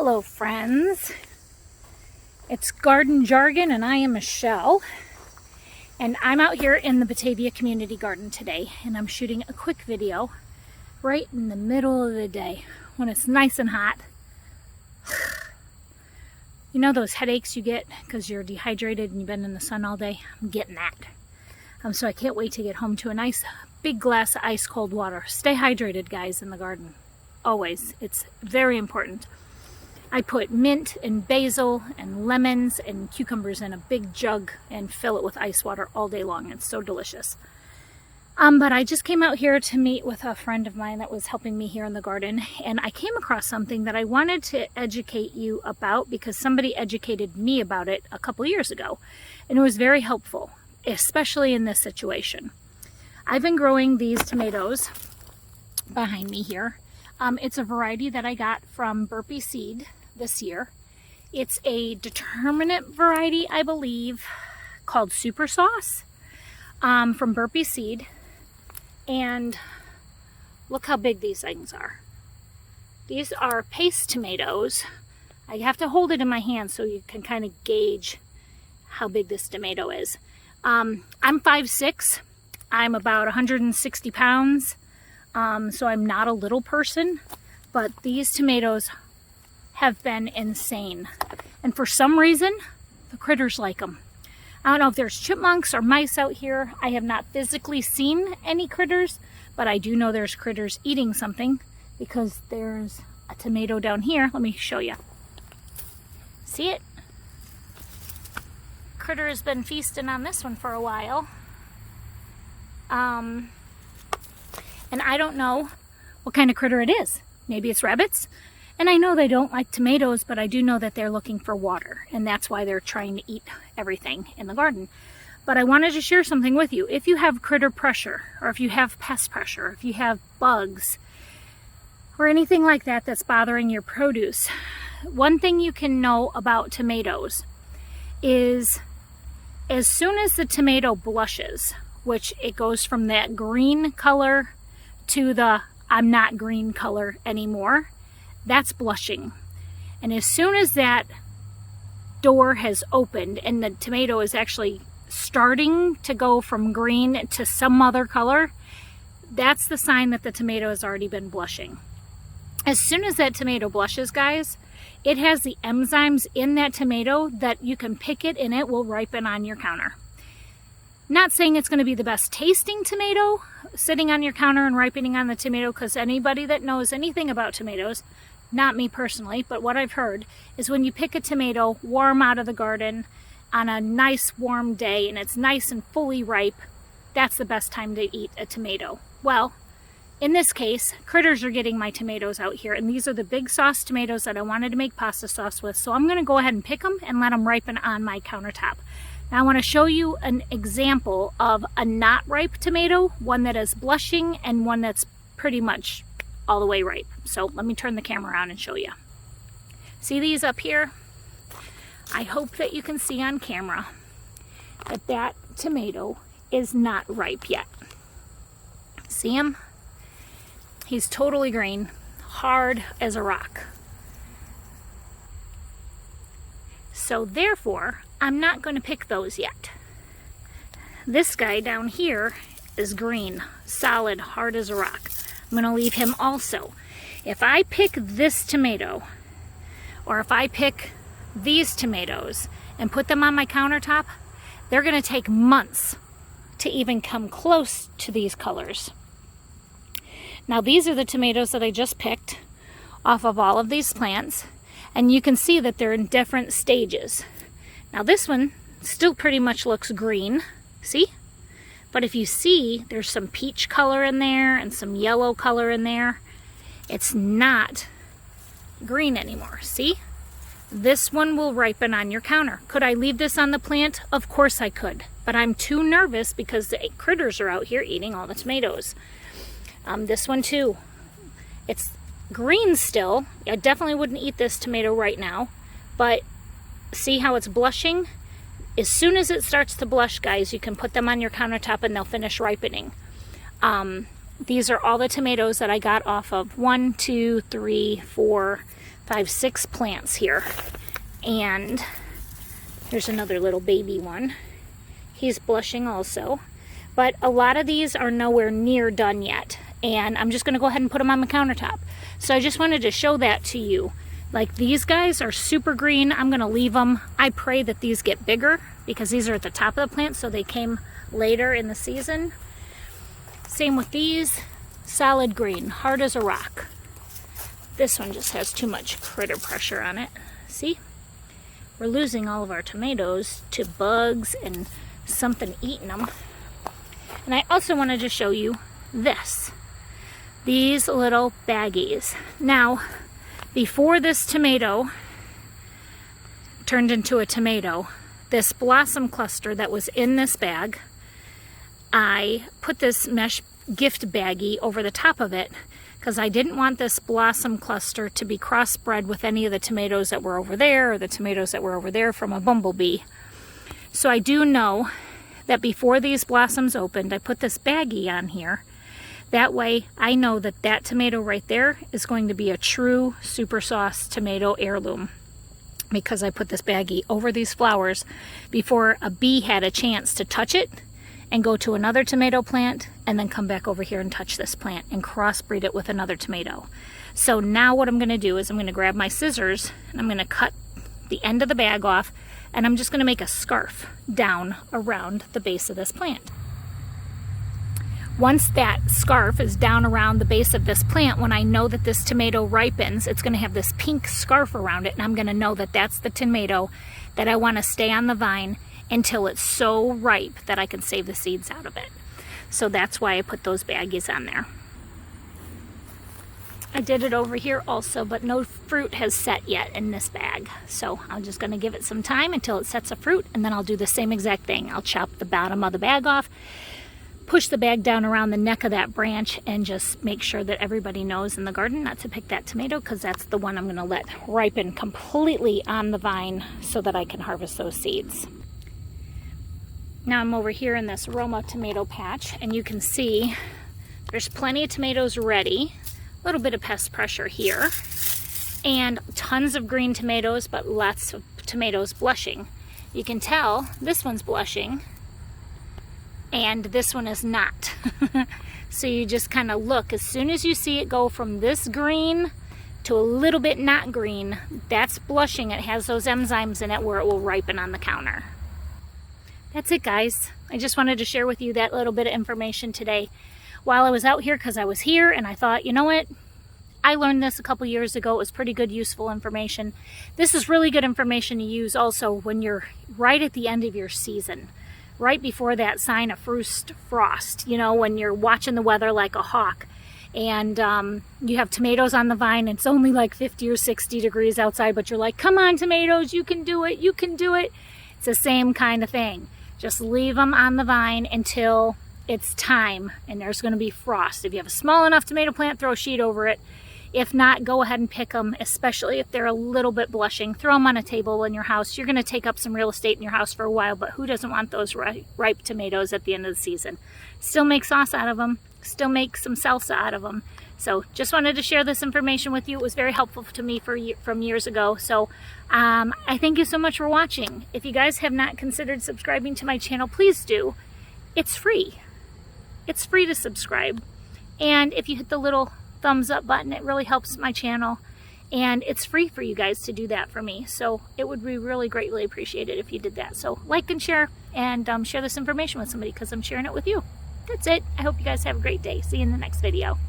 Hello friends, it's Garden Jargon and I am Michelle, and I'm out here in the Batavia Community Garden today, and I'm shooting a quick video right in the middle of the day when it's nice and hot. You know those headaches you get because you're dehydrated and you've been in the sun all day? I'm getting that. So I can't wait to get home to a nice big glass of ice cold water. Stay hydrated, guys, in the garden. Always. It's very important. I put mint and basil and lemons and cucumbers in a big jug and fill it with ice water all day long. It's so delicious. But I just came out here to meet with a friend of mine that was helping me here in the garden, and I came across something that I wanted to educate you about because somebody educated me about it a couple years ago, and it was very helpful, especially in this situation. I've been growing these tomatoes behind me here. It's a variety that I got from Burpee Seed this year. It's a determinate variety, I believe, called Super Sauce from Burpee Seed. And look how big these things are. These are paste tomatoes. I have to hold it in my hand so you can kind of gauge how big this tomato is. I'm 5'6". I'm about 160 pounds. So I'm not a little person, but these tomatoes have been insane. And for some reason, the critters like them. I don't know if there's chipmunks or mice out here. I have not physically seen any critters, but I do know there's critters eating something because there's a tomato down here. Let me show you. See it? Critter has been feasting on this one for a while. And I don't know what kind of critter it is. Maybe it's rabbits. And I know they don't like tomatoes, but I do know that they're looking for water, and that's why they're trying to eat everything in the garden. But I wanted to share something with you. If you have critter pressure, or if you have pest pressure, if you have bugs, or anything like that that's bothering your produce, one thing you can know about tomatoes is as soon as the tomato blushes, which it goes from that green color to the I'm not green color anymore, that's blushing. And as soon as that door has opened and the tomato is actually starting to go from green to some other color, that's the sign that the tomato has already been blushing. As soon as that tomato blushes, guys, it has the enzymes in that tomato that you can pick it and it will ripen on your counter. Not saying it's going to be the best tasting tomato sitting on your counter and ripening on the tomato, because anybody that knows anything about tomatoes, not me personally, but what I've heard is when you pick a tomato warm out of the garden on a nice warm day and it's nice and fully ripe, that's the best time to eat a tomato. Well, in this case, critters are getting my tomatoes out here, and these are the big sauce tomatoes that I wanted to make pasta sauce with, so I'm going to go ahead and pick them and let them ripen on my countertop. Now I want to show you an example of a not ripe tomato, one that is blushing and one that's pretty much all the way ripe. So let me turn the camera around and show you. See these up here? I hope that you can see on camera that that tomato is not ripe yet. See him? He's totally green, hard as a rock. So therefore, I'm not going to pick those yet. This guy down here is green, solid, hard as a rock. I'm going to leave him also. If I pick this tomato, or if I pick these tomatoes and put them on my countertop, they're going to take months to even come close to these colors. Now these are the tomatoes that I just picked off of all of these plants, and you can see that they're in different stages. Now this one still pretty much looks green, see? But if you see, there's some peach color in there and some yellow color in there. It's not green anymore, see? This one will ripen on your counter. Could I leave this on the plant? Of course I could, but I'm too nervous because the critters are out here eating all the tomatoes. This one too, it's green still. I definitely wouldn't eat this tomato right now, but see how it's blushing? As soon as it starts to blush, guys, you can put them on your countertop and they'll finish ripening. These are all the tomatoes that I got off of 1, 2, 3, 4, 5, 6 plants here. And there's another little baby one. He's blushing also. But a lot of these are nowhere near done yet. And I'm just going to go ahead and put them on the countertop. So I just wanted to show that to you. Like, these guys are super green. I'm going to leave them. I pray that these get bigger because these are at the top of the plant, so they came later in the season. Same with these. Solid green, hard as a rock. This one just has too much critter pressure on it. See? We're losing all of our tomatoes to bugs and something eating them. And I also wanted to show you this. These little baggies. Now, before this tomato turned into a tomato, this blossom cluster that was in this bag, I put this mesh gift baggie over the top of it because I didn't want this blossom cluster to be crossbred with any of the tomatoes that were over there or the tomatoes that were over there from a bumblebee. So I do know that before these blossoms opened, I put this baggie on here. That way I know that that tomato right there is going to be a true super sauce tomato heirloom because I put this baggie over these flowers before a bee had a chance to touch it and go to another tomato plant and then come back over here and touch this plant and crossbreed it with another tomato. So now what I'm going to do is I'm going to grab my scissors and I'm going to cut the end of the bag off, and I'm just going to make a scarf down around the base of this plant. Once that scarf is down around the base of this plant, when I know that this tomato ripens, it's going to have this pink scarf around it, and I'm going to know that that's the tomato that I want to stay on the vine until it's so ripe that I can save the seeds out of it. So that's why I put those baggies on there. I did it over here also, but no fruit has set yet in this bag. So I'm just going to give it some time until it sets a fruit, and then I'll do the same exact thing. I'll chop the bottom of the bag off, push the bag down around the neck of that branch, and just make sure that everybody knows in the garden not to pick that tomato because that's the one I'm going to let ripen completely on the vine so that I can harvest those seeds. Now I'm over here in this Roma tomato patch, and you can see there's plenty of tomatoes ready. A little bit of pest pressure here, and tons of green tomatoes, but lots of tomatoes blushing. You can tell this one's blushing and this one is not. So you just kind of look. As soon as you see it go from this green to a little bit not green, that's blushing. It has those enzymes in it where it will ripen on the counter. That's it, guys. I just wanted to share with you that little bit of information today while I was out here, because I was here and I thought, you know what? I learned this a couple years ago. It was pretty good, useful information. This is really good information to use also when you're right at the end of your season, right before that sign of frost, you know, when you're watching the weather like a hawk and you have tomatoes on the vine. It's only like 50 or 60 degrees outside, but you're like, come on, tomatoes, you can do it, you can do it. It's the same kind of thing. Just leave them on the vine until it's time and there's going to be frost. If you have a small enough tomato plant, throw a sheet over it. If not, go ahead and pick them, especially if they're a little bit blushing. Throw them on a table in your house. You're going to take up some real estate in your house for a while, but who doesn't want those ripe tomatoes at the end of the season? Still make sauce out of them. Still make some salsa out of them. So just wanted to share this information with you. It was very helpful to me from years ago. So I thank you so much for watching. If you guys have not considered subscribing to my channel, please do. It's free. It's free to subscribe. And if you hit the little thumbs up button, it really helps my channel. And it's free for you guys to do that for me. So it would be really greatly appreciated if you did that. So like and share, and share this information with somebody because I'm sharing it with you. That's it. I hope you guys have a great day. See you in the next video.